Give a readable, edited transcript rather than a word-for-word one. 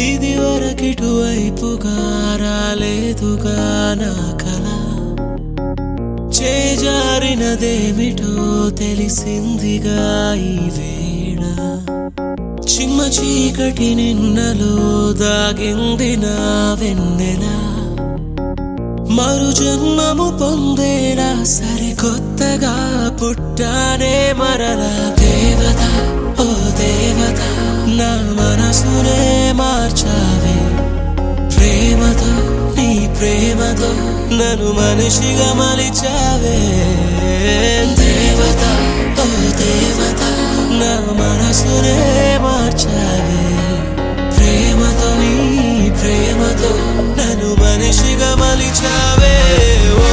ఇది వరకిటు వైపుగా రాలేదుగా నా కల చేజారినదేమిటో తెలిసిందిగా ఈ వేళ చిమ్మ చీకటి నిన్నలో దాగింది నా వెన్నెల మరు జన్మము పొందేలా సరికొత్తగా పుట్టానే మరలా దేవత ఓ దేవత నా మనసునే మార్చావే ప్రేమతో నీ ప్రేమతో నన్ను మనిషిగా మలిచావే దేవత ఓ దేవత నా మనసునే మార్చావే ప్రేమతో నీ ప్రేమతో నన్ను మనిషిగా మలిచావే ఓ